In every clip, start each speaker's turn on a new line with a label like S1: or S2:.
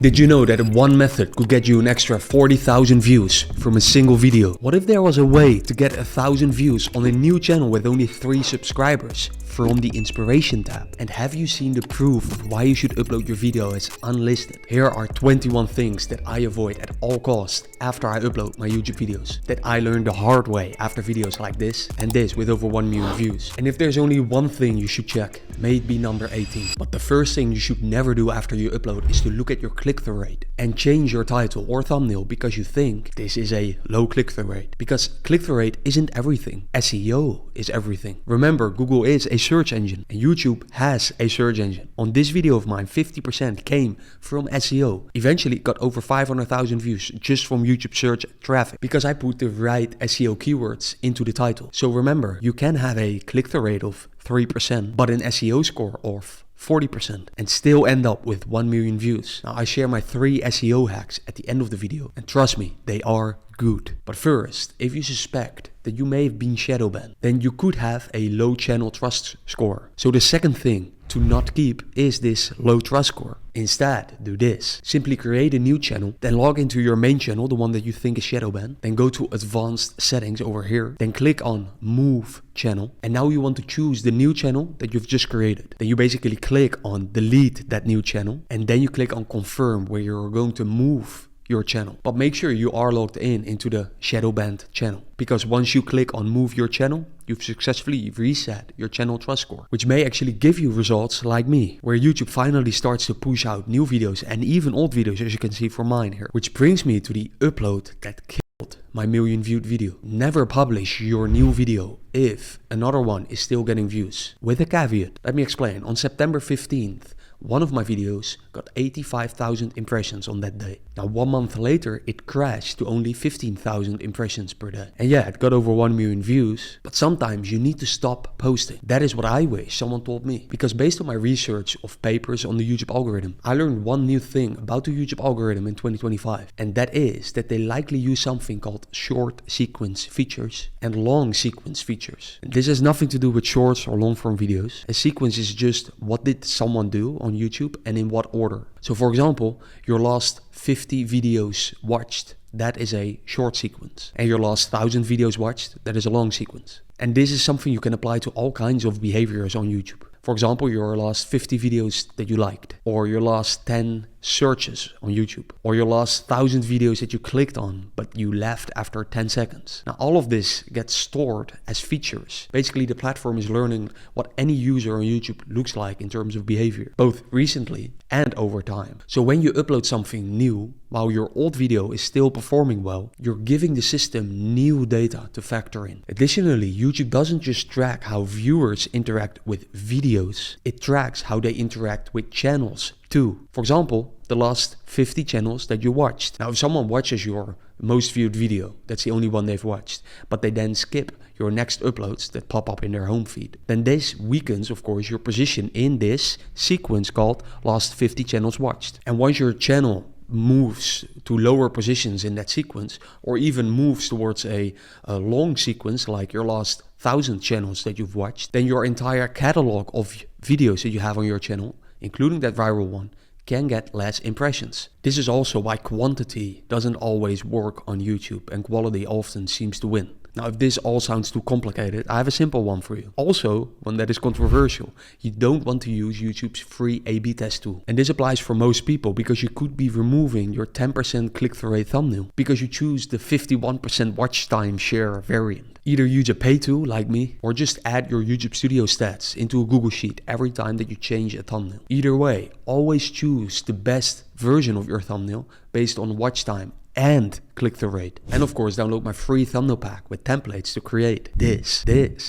S1: Did you know that one method could get you an extra 40,000 views from a single video? What if there was a way to get 1,000 views on a new channel with only 3 subscribers from the inspiration tab? And have you seen the proof of why you should upload your video as unlisted? Here are 21 things that I avoid at all costs after I upload my YouTube videos, that I learned the hard way after videos like this and this with over 1 million views. And if there's only one thing you should check, may it be number 18. But the first thing you should never do after you upload is to look at your click-through rate and change your title or thumbnail because you think this is a low click-through rate. Because click-through rate isn't everything. SEO is everything. Remember, Google is a search engine and YouTube has a search engine. On this video of mine, 50% came from SEO. Eventually it got over 500,000 views just from YouTube search traffic because I put the right SEO keywords into the title. So remember, you can have a click-through rate of 3%, but an SEO score of 40% and still end up with 1 million views. Now I share my 3 SEO hacks at the end of the video and trust me, they are good. But first, if you suspect that you may have been shadowbanned, then you could have a low channel trust score. So the second thing to not keep is this low trust score. Instead, do this. Simply create a new channel, then log into your main channel, the one that you think is shadowbanned, then go to advanced settings over here, then click on move channel, and now you want to choose the new channel that you've just created. Then you basically click on delete that new channel, and then you click on confirm where you're going to move your channel. But make sure you are logged into the shadowbanned channel, because once you click on move your channel, you've successfully reset your channel trust score, which may actually give you results like me, where YouTube finally starts to push out new videos and even old videos, as you can see for mine here. Which brings me to the upload that killed my million viewed video. Never publish your new video if another one is still getting views. With a caveat, let me explain. On September 15th, one of my videos got 85,000 impressions on that day. Now 1 month later, it crashed to only 15,000 impressions per day. And yeah, it got over 1 million views, but sometimes you need to stop posting. That is what I wish someone told me. Because based on my research of papers on the YouTube algorithm, I learned one new thing about the YouTube algorithm in 2025. And that is that they likely use something called short sequence features and long sequence features. And this has nothing to do with shorts or long form videos. A sequence is just what did someone do on YouTube and in what order. So for example, your last 50 videos watched, that is a short sequence. And your last 1,000 videos watched, that is a long sequence. And this is something you can apply to all kinds of behaviors on YouTube. For example, your last 50 videos that you liked, or your last 10 searches on YouTube, or your last 1,000 videos that you clicked on but you left after 10 seconds. Now all of this gets stored as features. Basically the platform is learning what any user on YouTube looks like in terms of behavior, both recently and over time. So when you upload something new while your old video is still performing well, you're giving the system new data to factor in. Additionally, YouTube doesn't just track how viewers interact with videos, it tracks how they interact with channels too. For example, the last 50 channels that you watched. Now if someone watches your most viewed video, that's the only one they've watched, but they then skip your next uploads that pop up in their home feed, then this weakens, of course, your position in this sequence called last 50 channels watched. And once your channel moves to lower positions in that sequence, or even moves towards a long sequence like your last 1,000 channels that you've watched, then your entire catalog of videos that you have on your channel, including that viral one, can get less impressions. This is also why quantity doesn't always work on YouTube and quality often seems to win. Now, if this all sounds too complicated, I have a simple one for you. Also, one that is controversial. You don't want to use YouTube's free A/B test tool. And this applies for most people because you could be removing your 10% click-through rate thumbnail because you choose the 51% watch time share variant. Either use a pay tool like me, or just add your YouTube Studio stats into a Google Sheet every time that you change a thumbnail. Either way, always choose the best version of your thumbnail based on watch time and click-through rate. And of course, download my free thumbnail pack with templates to create this,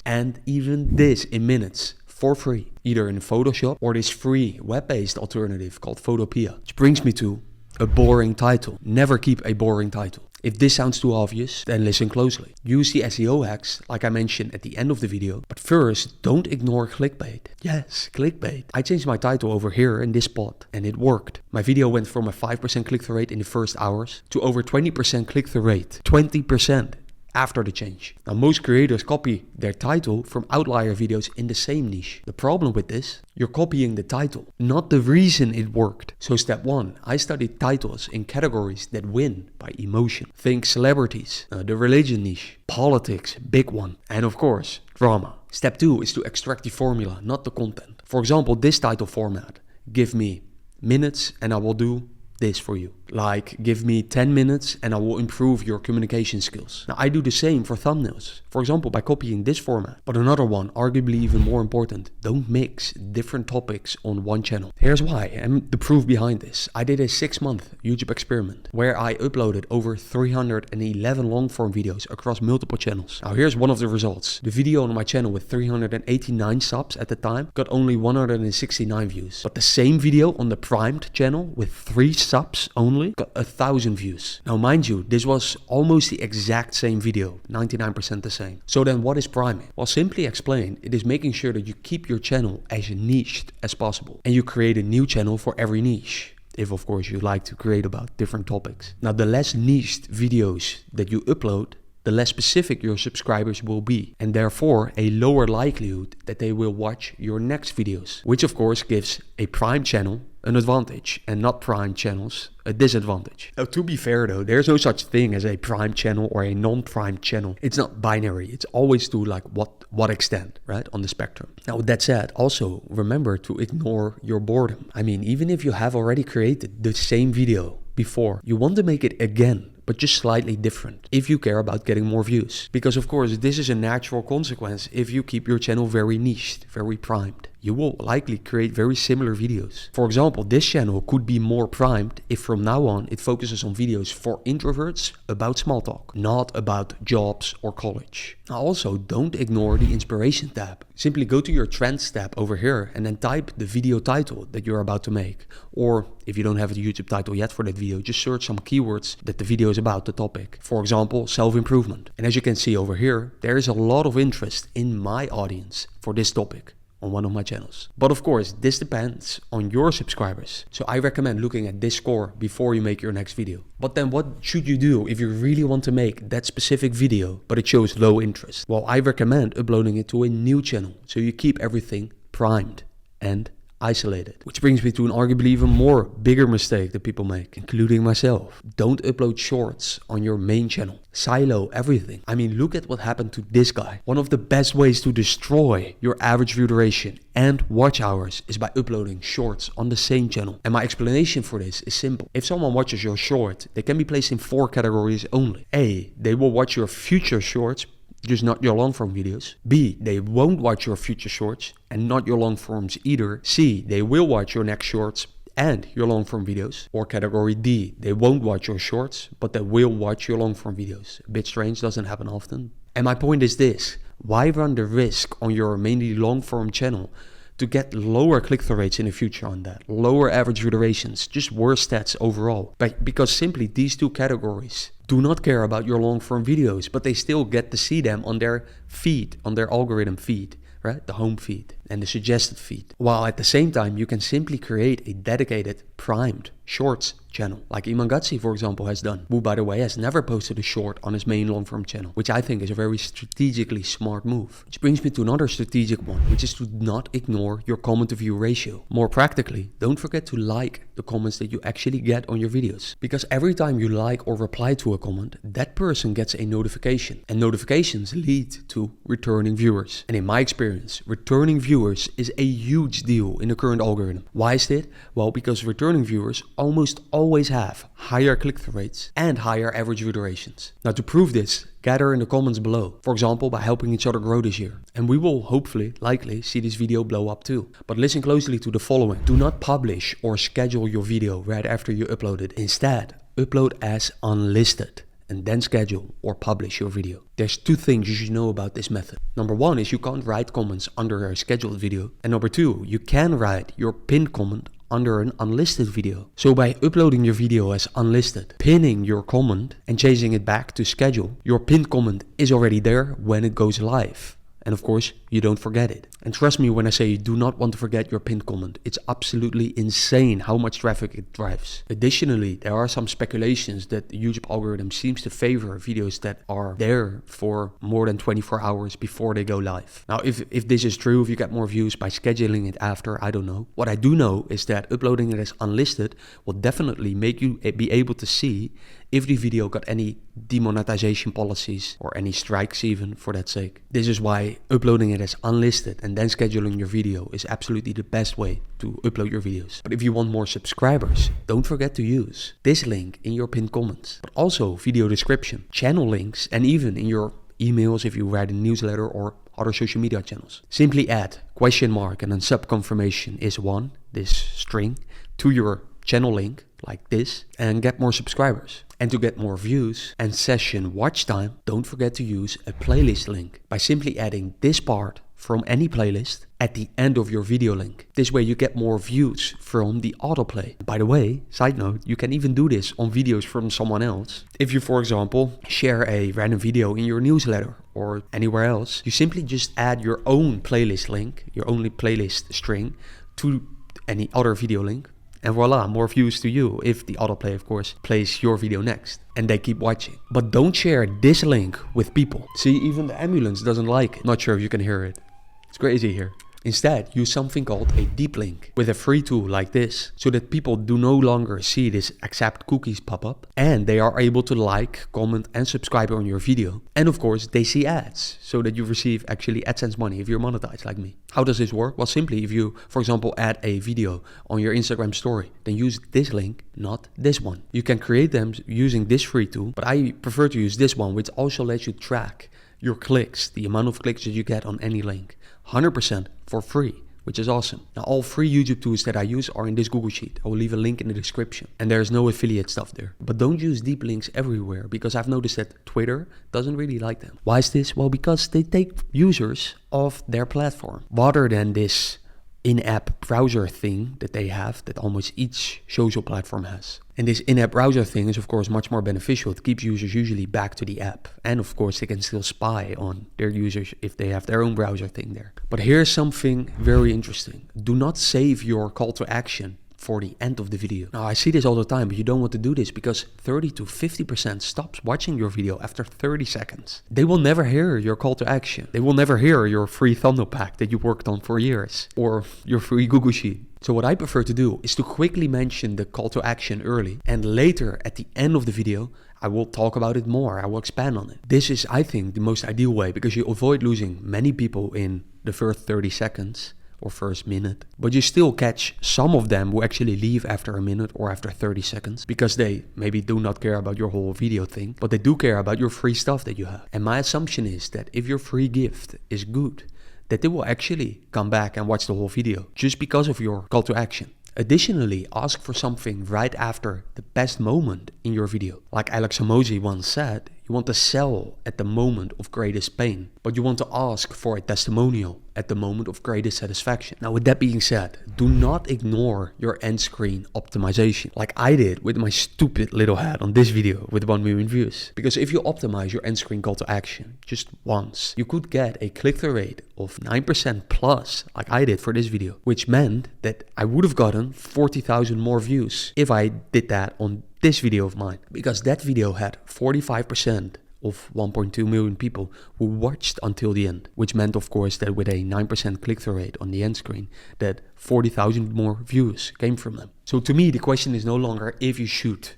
S1: and even this in minutes for free, either in Photoshop or this free web-based alternative called Photopea. Which brings me to a boring title. Never keep a boring title. If this sounds too obvious, then listen closely. Use the SEO hacks like I mentioned at the end of the video, but first, don't ignore clickbait. Yes, clickbait. I changed my title over here in this spot and it worked. My video went from a 5% click-through rate in the first hours to over 20% click-through rate. 20%. after the change. Now, most creators copy their title from outlier videos in the same niche. The problem with this, you're copying the title, not the reason it worked. So step 1, I studied titles in categories that win by emotion. Think celebrities, the religion niche, politics, big one, and of course, drama. Step 2 is to extract the formula, not the content. For example, this title format, give me minutes and I will do this for you. Like, give me 10 minutes and I will improve your communication skills. Now, I do the same for thumbnails. For example, by copying this format. But another one, arguably even more important, don't mix different topics on one channel. Here's why, and the proof behind this. I did a 6-month YouTube experiment where I uploaded over 311 long-form videos across multiple channels. Now, here's one of the results. The video on my channel with 389 subs at the time got only 169 views. But the same video on the primed channel with 3 subs only got 1,000 views. Now, mind you, this was almost the exact same video, 99% the same. So then what is priming? Well, simply explained, it is making sure that you keep your channel as niched as possible. And you create a new channel for every niche. If of course you like to create about different topics. Now, the less niched videos that you upload, the less specific your subscribers will be, and therefore a lower likelihood that they will watch your next videos, which of course gives a prime channel an advantage and not prime channels a disadvantage. Now, to be fair though, there's no such thing as a prime channel or a non-prime channel. It's not binary. It's always to like what extent, right, on the spectrum. Now, with that said, also remember to ignore your boredom. I mean, even if you have already created the same video before, you want to make it again, but just slightly different if you care about getting more views. Because of course, this is a natural consequence if you keep your channel very niched, very primed. You will likely create very similar videos. For example, this channel could be more primed if from now on it focuses on videos for introverts about small talk, not about jobs or college. Now, also, don't ignore the inspiration tab. Simply go to your trends tab over here and then type the video title that you're about to make. Or if you don't have a YouTube title yet for that video, just search some keywords that the video is about, the topic. For example, self-improvement. And as you can see over here, there is a lot of interest in my audience for this topic on one of my channels. But of course, this depends on your subscribers. So I recommend looking at this score before you make your next video. But then what should you do if you really want to make that specific video, but it shows low interest? Well, I recommend uploading it to a new channel, so you keep everything primed and isolated. Which brings me to an arguably even more bigger mistake that people make, including myself. Don't upload shorts on your main channel. Silo everything. I mean, look at what happened to this guy. One of the best ways to destroy your average view duration and watch hours is by uploading shorts on the same channel. And my explanation for this is simple. If someone watches your short, they can be placed in 4 categories only. A, they will watch your future shorts, just not your long form videos. B, they won't watch your future shorts and not your long forms either. C, they will watch your next shorts and your long form videos. Or category D, they won't watch your shorts, but they will watch your long form videos. A bit strange, doesn't happen often. And my point is this: why run the risk on your mainly long form channel to get lower click-through rates in the future on that, lower average view durations, just worse stats overall? Because simply these 2 categories do not care about your long-form videos, but they still get to see them on their feed, on their algorithm feed, right? The home feed and the suggested feed. While at the same time, you can simply create a dedicated primed shorts channel, like Imangatsi, for example, has done, who, by the way, has never posted a short on his main long-form channel, which I think is a very strategically smart move. Which brings me to another strategic one, which is to not ignore your comment-to-view ratio. More practically, don't forget to like the comments that you actually get on your videos, because every time you like or reply to a comment, that person gets a notification, and notifications lead to returning viewers. And in my experience, returning viewers is a huge deal in the current algorithm. Why is that? Well, because returning viewers almost always have higher click-through rates and higher average view durations. Now, to prove this, gather in the comments below, for example, by helping each other grow this year. And we will hopefully, likely, see this video blow up too. But listen closely to the following. Do not publish or schedule your video right after you upload it. Instead, upload as unlisted and then schedule or publish your video. There's 2 things you should know about this method. Number 1 is you can't write comments under a scheduled video. And number 2, you can write your pinned comment under an unlisted video. So by uploading your video as unlisted, pinning your comment and changing it back to schedule, your pinned comment is already there when it goes live. And of course, you don't forget it. And trust me when I say you do not want to forget your pinned comment. It's absolutely insane how much traffic it drives. Additionally, there are some speculations that the YouTube algorithm seems to favor videos that are there for more than 24 hours before they go live. Now, if this is true, if you get more views by scheduling it after, I don't know. What I do know is that uploading it as unlisted will definitely make you be able to see if the video got any demonetization policies or any strikes even, for that sake. This is why uploading it as unlisted and then scheduling your video is absolutely the best way to upload your videos. But if you want more subscribers, don't forget to use this link in your pinned comments, but also video description, channel links, and even in your emails if you write a newsletter or other social media channels. Simply add question mark and then sub confirmation is one, this string, to your channel link like this, and get more subscribers. And to get more views and session watch time, don't forget to use a playlist link by simply adding this part from any playlist at the end of your video link. This way you get more views from the autoplay. By the way, side note, you can even do this on videos from someone else. If you, for example, share a random video in your newsletter or anywhere else, you simply just add your own playlist link, your only playlist string, to any other video link. And voila, more views to you if the autoplay, of course, plays your video next and they keep watching. But don't share this link with people. See, even the ambulance doesn't like it. Not sure if you can hear it. It's crazy here. Instead, use something called a deep link with a free tool like this, so that people do no longer see this accept cookies pop up, and they are able to like, comment, and subscribe on your video. And of course, they see ads, so that you receive actually AdSense money if you're monetized like me. How does this work? Well, simply if you, for example, add a video on your Instagram story, then use this link, not this one. You can create them using this free tool, but I prefer to use this one, which also lets you track your clicks, the amount of clicks that you get on any link, 100% for free, which is awesome. Now, all free YouTube tools that I use are in this Google Sheet. I will leave a link in the description, and there's no affiliate stuff there. But don't use deep links everywhere, because I've noticed that Twitter doesn't really like them. Why is this? Well, because they take users off their platform rather than this in-app browser thing that they have, that almost each social platform has. And this in-app browser thing is of course much more beneficial. It keeps users usually back to the app. And of course they can still spy on their users if they have their own browser thing there. But here's something very interesting. Do not save your call to action for the end of the video. Now, I see this all the time, but you don't want to do this because 30 to 50% stops watching your video after 30 seconds. They will never hear your call to action. They will never hear your free thumbnail pack that you worked on for years, or your free Google Sheet. So what I prefer to do is to quickly mention the call to action early, and later at the end of the video, I will talk about it more. I will expand on it. This is, I think, the most ideal way because you avoid losing many people in the first 30 seconds or first minute, but you still catch some of them who actually leave after a minute or after 30 seconds because they maybe do not care about your whole video thing, but they do care about your free stuff that you have. And my assumption is that if your free gift is good, that they will actually come back and watch the whole video just because of your call to action. Additionally, ask for something right after the best moment in your video. Like Alex Hormozi once said, you want to sell at the moment of greatest pain, but you want to ask for a testimonial at the moment of greatest satisfaction. Now, with that being said, do not ignore your end screen optimization, like I did with my stupid little head on this video with 1 million views. Because if you optimize your end screen call to action just once, you could get a click-through rate of 9% plus, like I did for this video, which meant that I would have gotten 40,000 more views if I did that on this video of mine, because that video had 45% of 1.2 million people who watched until the end, which meant of course that with a 9% click-through rate on the end screen, that 40,000 more views came from them. So to me, the question is no longer if you should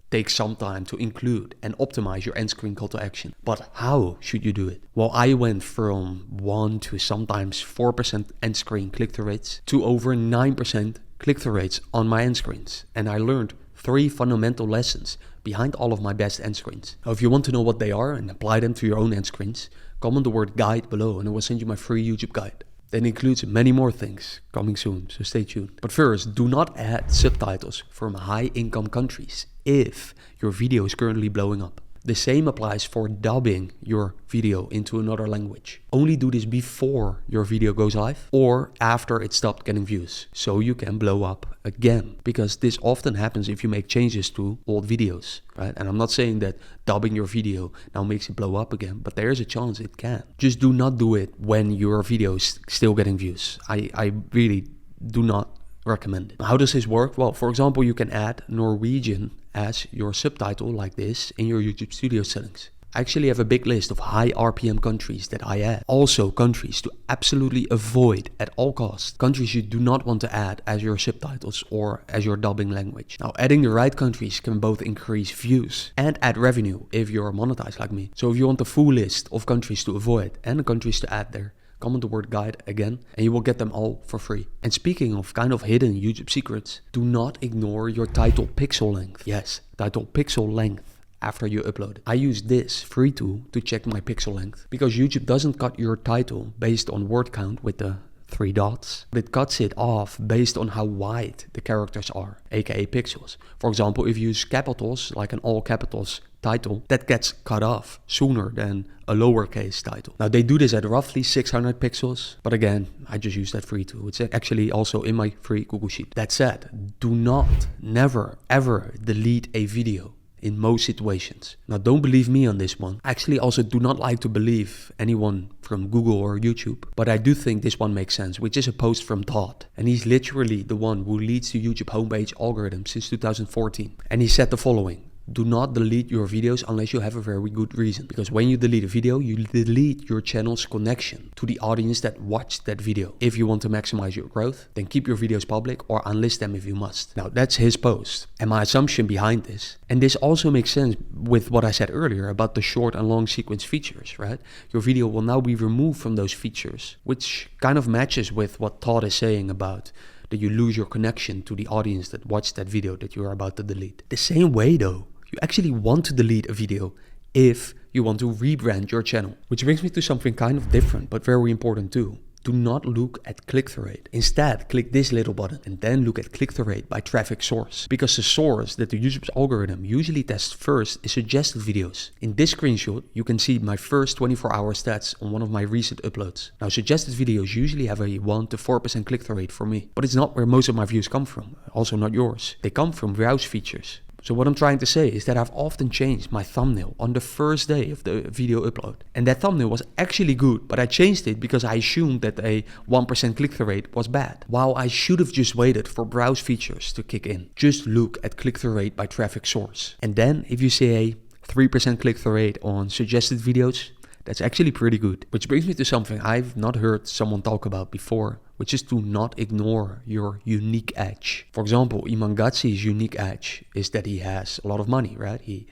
S1: take some time to include and optimize your end screen call to action, but how should you do it? Well, I went from 1 to sometimes 4% end screen click-through rates to over 9% click-through rates on my end screens, and I learned 3 fundamental lessons behind all of my best end screens. Now, if you want to know what they are and apply them to your own end screens, comment the word guide below and I will send you my free YouTube guide. That includes many more things coming soon, so stay tuned. But first, do not add subtitles from high income countries if your video is currently blowing up. The same applies for dubbing your video into another language. Only do this before your video goes live or after it stopped getting views, so you can blow up again, because this often happens if you make changes to old videos, right? And I'm not saying that dubbing your video now makes it blow up again, but there is a chance it can. Just do not do it when your video is still getting views. I really do not recommend it. How does this work? Well, for example, you can add Norwegian as your subtitle like this in your YouTube Studio settings. I actually have a big list of high RPM countries that I add. Also countries to absolutely avoid at all costs. Countries you do not want to add as your subtitles or as your dubbing language. Now, adding the right countries can both increase views and add revenue if you're monetized like me. So if you want the full list of countries to avoid and the countries to add there, comment the word guide again and you will get them all for free. And speaking of kind of hidden YouTube secrets, do not ignore your title pixel length. Yes, title pixel length after you upload it. I use this free tool to check my pixel length because YouTube doesn't cut your title based on word count with the 3 dots, but it cuts it off based on how wide the characters are, aka pixels. For example, if you use capitals, like an all capitals title, that gets cut off sooner than a lowercase title. Now they do this at roughly 600 pixels, but again, I just use that free tool. It's actually also in my free Google Sheet. That said, do not, never, ever delete a video in most situations. Now don't believe me on this one. I actually also do not like to believe anyone from Google or YouTube, but I do think this one makes sense, which is a post from Todd. And he's literally the one who leads the YouTube homepage algorithm since 2014. And he said the following: do not delete your videos unless you have a very good reason. Because when you delete a video, you delete your channel's connection to the audience that watched that video. If you want to maximize your growth, then keep your videos public or unlist them if you must. Now that's his post and my assumption behind this. And this also makes sense with what I said earlier about the short and long sequence features, right? Your video will now be removed from those features, which kind of matches with what Todd is saying about that you lose your connection to the audience that watched that video that you are about to delete. The same way though, you actually want to delete a video if you want to rebrand your channel. Which brings me to something kind of different, but very important too. Do not look at click-through rate. Instead, click this little button and then look at click-through rate by traffic source. Because the source that the YouTube's algorithm usually tests first is suggested videos. In this screenshot, you can see my first 24-hour stats on one of my recent uploads. Now, suggested videos usually have a 1 to 4% click-through rate for me, but it's not where most of my views come from. Also not yours. They come from browse features. So what I'm trying to say is that I've often changed my thumbnail on the first day of the video upload. And that thumbnail was actually good, but I changed it because I assumed that a 1% click-through rate was bad. While I should have just waited for browse features to kick in. Just look at click-through rate by traffic source. And then if you see a 3% click-through rate on suggested videos, that's actually pretty good. Which brings me to something I've not heard someone talk about before, which is to not ignore your unique edge. For example, Imangatsi's unique edge is that he has a lot of money, right? He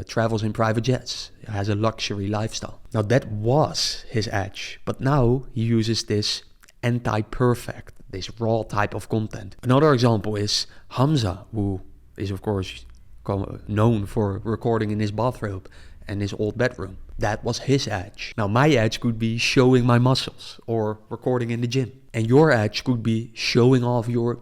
S1: travels in private jets, has a luxury lifestyle. Now that was his edge, but now he uses this anti-perfect, this raw type of content. Another example is Hamza, who is of course known for recording in his bathrobe and his old bedroom. That was his edge. Now my edge could be showing my muscles or recording in the gym. And your edge could be showing off your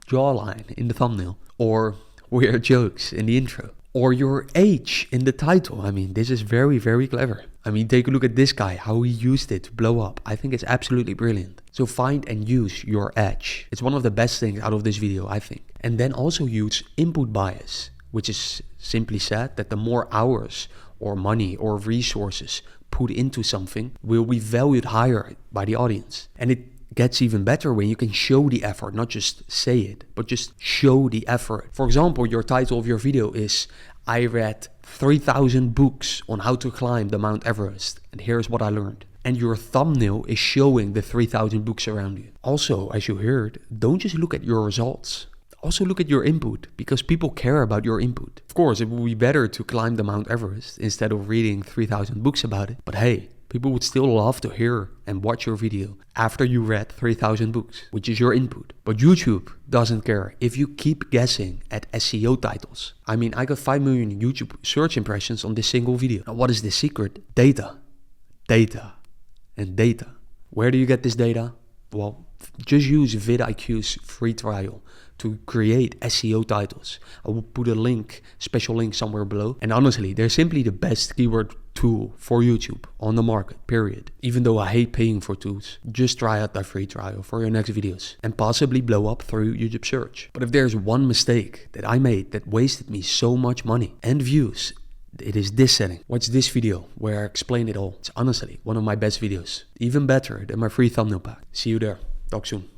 S1: jawline in the thumbnail or weird jokes in the intro or your age in the title. I mean, this is very, very clever. I mean, take a look at this guy, how he used it to blow up. I think it's absolutely brilliant. So find and use your edge. It's one of the best things out of this video, I think. And then also use input bias, which is simply said that the more hours or money or resources put into something will be valued higher by the audience. And it gets even better when you can show the effort, not just say it, but just show the effort. For example, your title of your video is, I read 3,000 books on how to climb the Mount Everest, and here's what I learned. And your thumbnail is showing the 3,000 books around you. Also, as you heard, don't just look at your results. Also look at your input, because people care about your input. Of course, it would be better to climb the Mount Everest instead of reading 3,000 books about it. But hey, people would still love to hear and watch your video after you read 3,000 books, which is your input. But YouTube doesn't care if you keep guessing at SEO titles. I mean, I got 5 million YouTube search impressions on this single video. Now, what is the secret? Data, data, and data. Where do you get this data? Well, Just use vidIQ's free trial to create SEO titles. I will put a link, special link somewhere below. And honestly, they're simply the best keyword tool for YouTube on the market, period. Even though I hate paying for tools, just try out that free trial for your next videos and possibly blow up through YouTube search. But if there's one mistake that I made that wasted me so much money and views, it is this setting. Watch this video where I explain it all. It's honestly one of my best videos, even better than my free thumbnail pack. See you there. Talk soon.